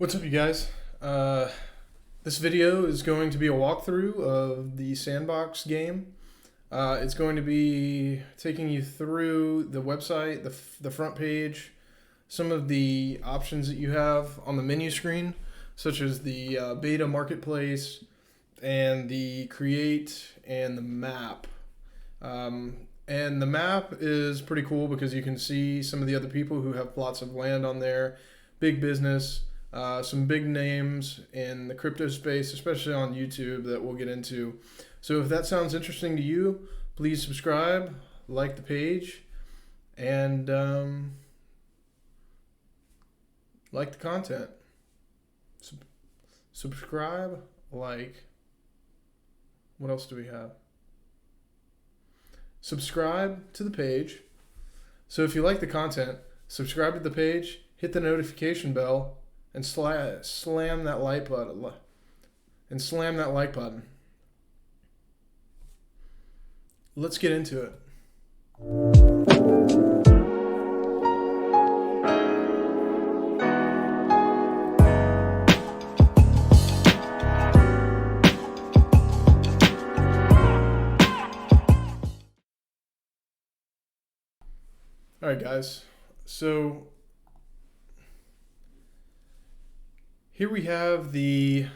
What's up, you guys? This video is going to be a walkthrough of the Sandbox game. It's going to be taking you through the website, the front page, some of the options that you have on the menu screen, such as the beta marketplace and the create and the map. And the map is pretty cool because you can see some of the other people who have plots of land on there, big business. Some big names in the crypto space, especially on YouTube, that we'll get into. So if that sounds interesting to you, please subscribe, like the page, and like the content. Subscribe, like. What else do we have? Subscribe to the page. So if you like the content, subscribe to the page, hit the notification bell, and slam that like button. Let's get into it. All right, guys. So here we have the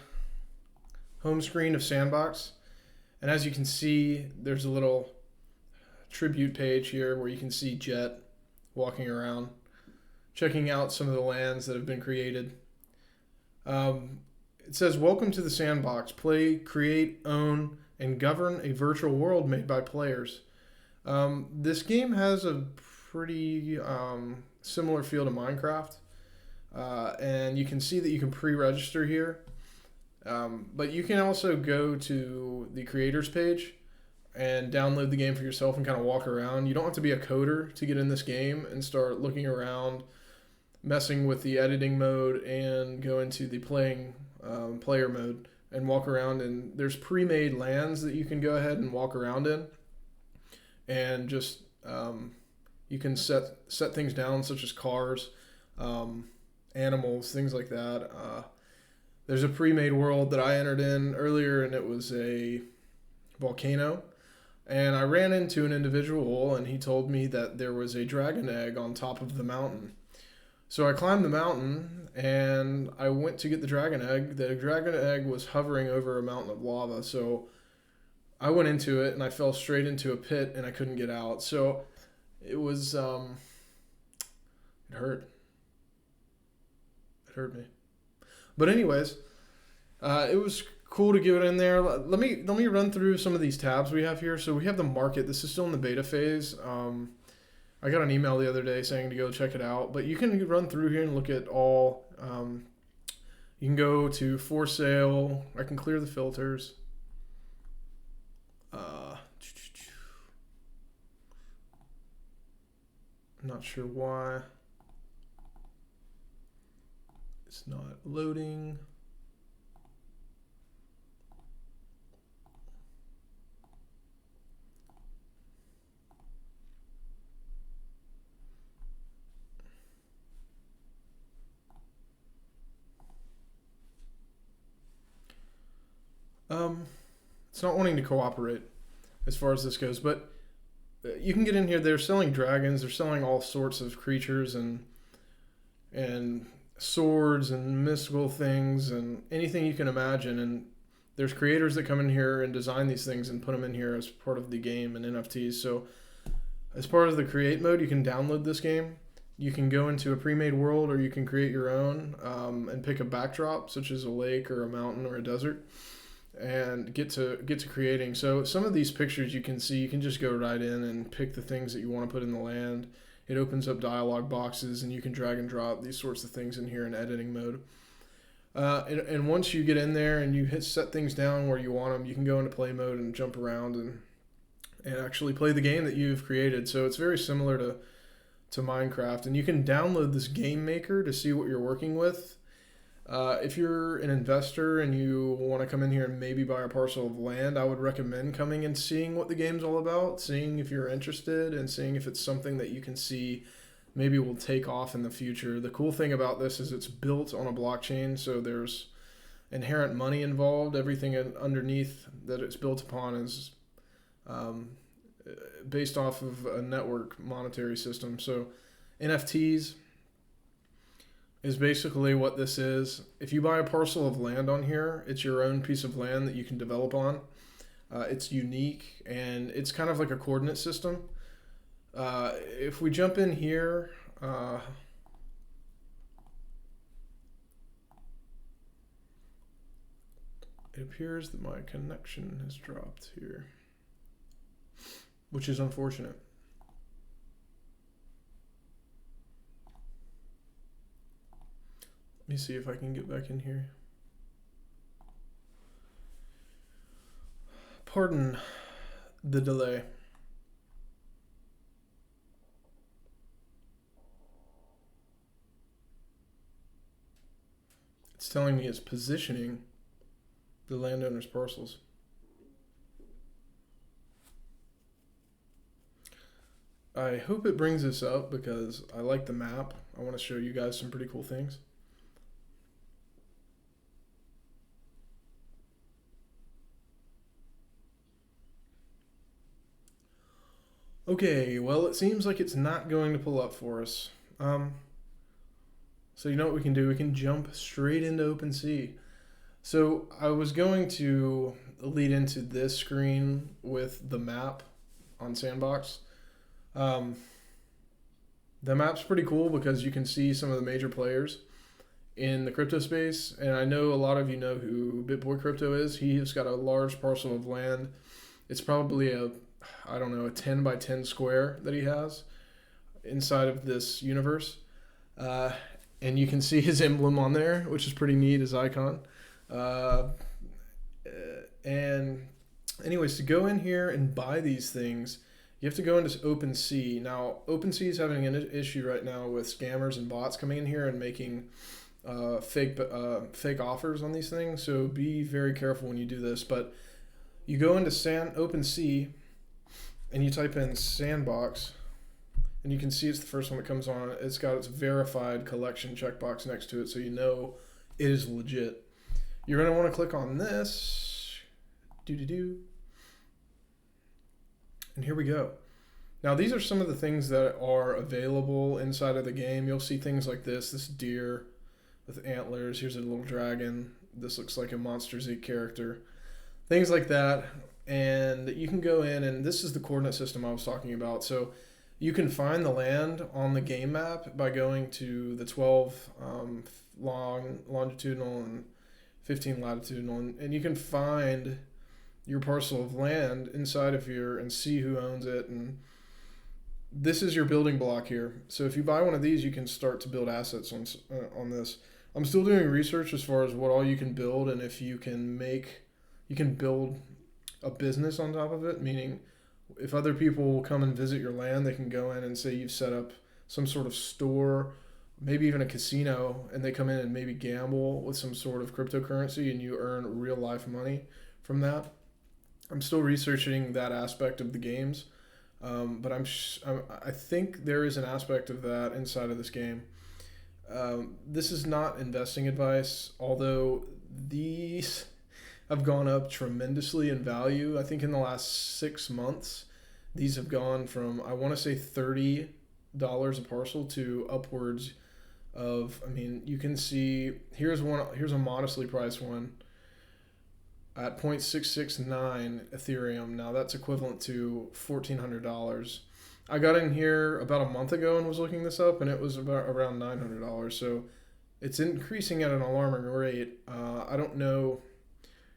home screen of Sandbox, and as you can see, there's a little tribute page here where you can see Jet walking around, checking out some of the lands that have been created. It says, "Welcome to the Sandbox. Play, create, own, and govern a virtual world made by players." This game has a pretty similar feel to Minecraft. And you can see that you can pre-register here, but you can also go to the creators page and download the game for yourself and kind of walk around. You don't have to be a coder to get in this game and start looking around, messing with the editing mode, and go into the player mode and walk around. And there's pre-made lands that you can go ahead and walk around in, and just you can set things down, such as cars, animals, things like that. There's a pre-made world that I entered in earlier, and it was a volcano. And I ran into an individual, and he told me that there was a dragon egg on top of the mountain. So I climbed the mountain, and I went to get the dragon egg. The dragon egg was hovering over a mountain of lava. So I went into it, and I fell straight into a pit, and I couldn't get out. So it was, it hurt. Hurt me. But anyways, it was cool to get it in there. Let me run through some of these tabs we have here. So we have the market. This is still in the beta phase. I got an email the other day saying to go check it out. But you can run through here and look at all. You can go to for sale. I can clear the filters. Not sure why. It's not loading. It's not wanting to cooperate as far as this goes, but you can get in here. They're selling dragons. They're selling all sorts of creatures and swords and mystical things and anything you can imagine. And there's creators that come in here and design these things and put them in here as part of the game and NFTs. So as part of the create mode, you can download this game. You can go into a pre-made world, or you can create your own and pick a backdrop, such as a lake or a mountain or a desert, and get to creating. So some of these pictures you can see, you can just go right in and pick the things that you want to put in the land. It opens up dialog boxes, and you can drag and drop these sorts of things in here in editing mode. And once you get in there and you set things down where you want them, you can go into play mode and jump around and actually play the game that you've created. So it's very similar to Minecraft. And you can download this game maker to see what you're working with. If you're an investor and you want to come in here and maybe buy a parcel of land, I would recommend coming and seeing what the game's all about, seeing if you're interested, and seeing if it's something that you can see maybe will take off in the future. The cool thing about this is it's built on a blockchain, so there's inherent money involved. Everything underneath that it's built upon is um, based off of a network monetary system. So NFTs is basically what this is. If you buy a parcel of land on here, it's your own piece of land that you can develop on. It's unique, and it's kind of like a coordinate system. If we jump in here, it appears that my connection has dropped here, which is unfortunate. Let me see if I can get back in here. Pardon the delay. It's telling me it's positioning the landowner's parcels. I hope it brings this up because I like the map. I want to show you guys some pretty cool things. Okay, well, it seems like it's not going to pull up for us. So you know what we can do? We can jump straight into OpenSea. So I was going to lead into this screen with the map on Sandbox. The map's pretty cool because you can see some of the major players in the crypto space, and I know a lot of you know who BitBoy Crypto is. He's got a large parcel of land. It's probably a 10 by 10 square that he has inside of this universe. And you can see his emblem on there, which is pretty neat, his icon. And anyways, to go in here and buy these things, you have to go into OpenSea. Now, OpenSea is having an issue right now with scammers and bots coming in here and making fake offers on these things. So be very careful when you do this. But you go into OpenSea and you type in Sandbox, and you can see it's the first one that comes on. It's got its verified collection checkbox next to it, so you know it is legit. You're going to want to click on this. And here we go. Now, these are some of the things that are available inside of the game. You'll see things like this deer with antlers. Here's a little dragon. This looks like a Monsters Inc. character. Things like that. And you can go in, and this is the coordinate system I was talking about. So you can find the land on the game map by going to the 12 longitudinal and 15 latitudinal, and you can find your parcel of land inside of here and see who owns it. And this is your building block here. So if you buy one of these, you can start to build assets on this. I'm still doing research as far as what all you can build, and if you can build a business on top of it, meaning if other people will come and visit your land, they can go in and say you've set up some sort of store, maybe even a casino, and they come in and maybe gamble with some sort of cryptocurrency and you earn real life money from that. I'm still researching that aspect of the games, but I think there is an aspect of that inside of this game. This is not investing advice, although these have gone up tremendously in value. I think in the last 6 months, these have gone from, I want to say $30 a parcel to upwards of, you can see, here's a modestly priced one at 0.669 Ethereum. Now that's equivalent to $1,400. I got in here about a month ago and was looking this up, and it was about around $900. So it's increasing at an alarming rate. I don't know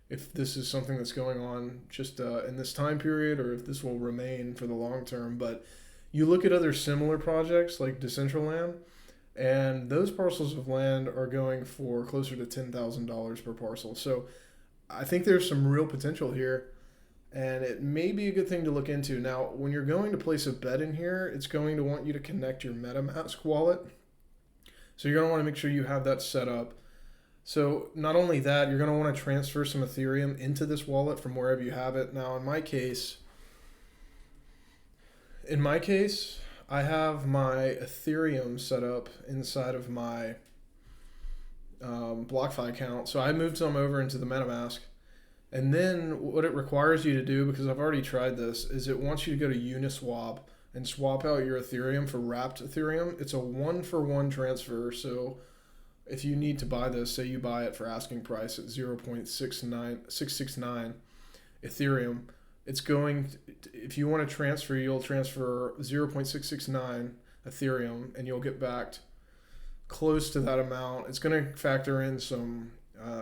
if this is something that's going on just in this time period or if this will remain for the long term. But you look at other similar projects like Decentraland, and those parcels of land are going for closer to $10,000 per parcel. So I think there's some real potential here, and it may be a good thing to look into. Now, when you're going to place a bet in here, it's going to want you to connect your MetaMask wallet. So you're going to want to make sure you have that set up. So not only that, you're going to want to transfer some Ethereum into this wallet from wherever you have it. Now, in my case, I have my Ethereum set up inside of my BlockFi account. So I moved some over into the MetaMask. And then what it requires you to do, because I've already tried this, is it wants you to go to Uniswap and swap out your Ethereum for wrapped Ethereum. It's a 1-for-1 transfer. So if you need to buy this, say you buy it for asking price at 0.669 Ethereum, it's going to, if you want to transfer, you'll transfer 0.669 Ethereum and you'll get back close to that amount. It's going to factor in some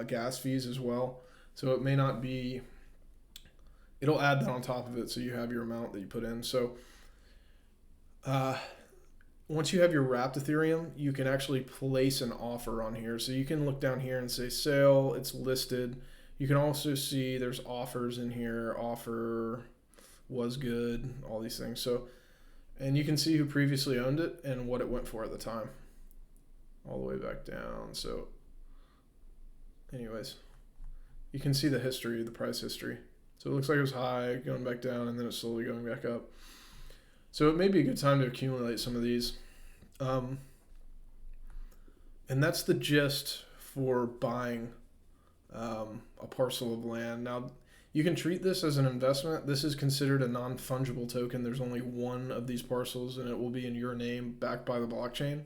gas fees as well. So it may not be, it'll add that on top of it so you have your amount that you put in. So once you have your wrapped Ethereum, you can actually place an offer on here. So you can look down here and say sale, it's listed. You can also see there's offers in here, offer was good, all these things. So, and you can see who previously owned it and what it went for at the time, all the way back down. So anyways, you can see the history, the price history. So it looks like it was high, going back down, and then it's slowly going back up. So it may be a good time to accumulate some of these. And that's the gist for buying a parcel of land. Now, you can treat this as an investment. This is considered a non-fungible token. There's only one of these parcels, and it will be in your name, backed by the blockchain.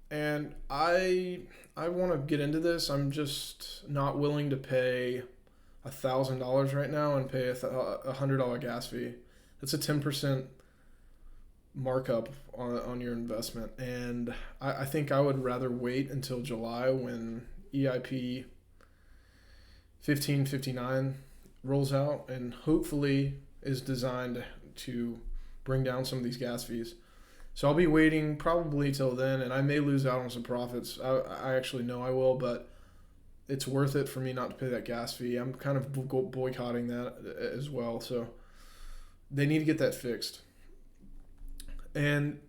And I want to get into this. I'm just not willing to pay $1,000 right now and pay a $100 gas fee. That's a 10% markup on your investment. And I think I would rather wait until July when EIP 1559 rolls out and hopefully is designed to bring down some of these gas fees. So I'll be waiting probably till then, and I may lose out on some profits. I actually know I will, but it's worth it for me not to pay that gas fee. I'm kind of boycotting that as well. So they need to get that fixed. And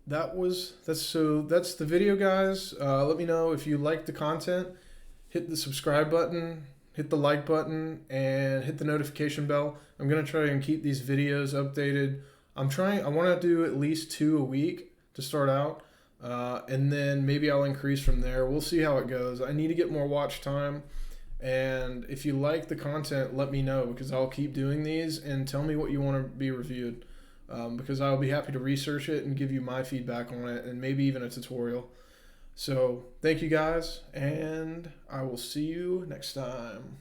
that's the video, guys. Let me know if you like the content. Hit the subscribe button, hit the like button, and hit the notification bell. I'm going to try and keep these videos updated. I want to do at least 2 a week to start out, and then maybe I'll increase from there. We'll see how it goes. I need to get more watch time, and if you like the content, let me know, because I'll keep doing these, and tell me what you want to be reviewed, because I'll be happy to research it and give you my feedback on it, and maybe even a tutorial. So thank you guys, and I will see you next time.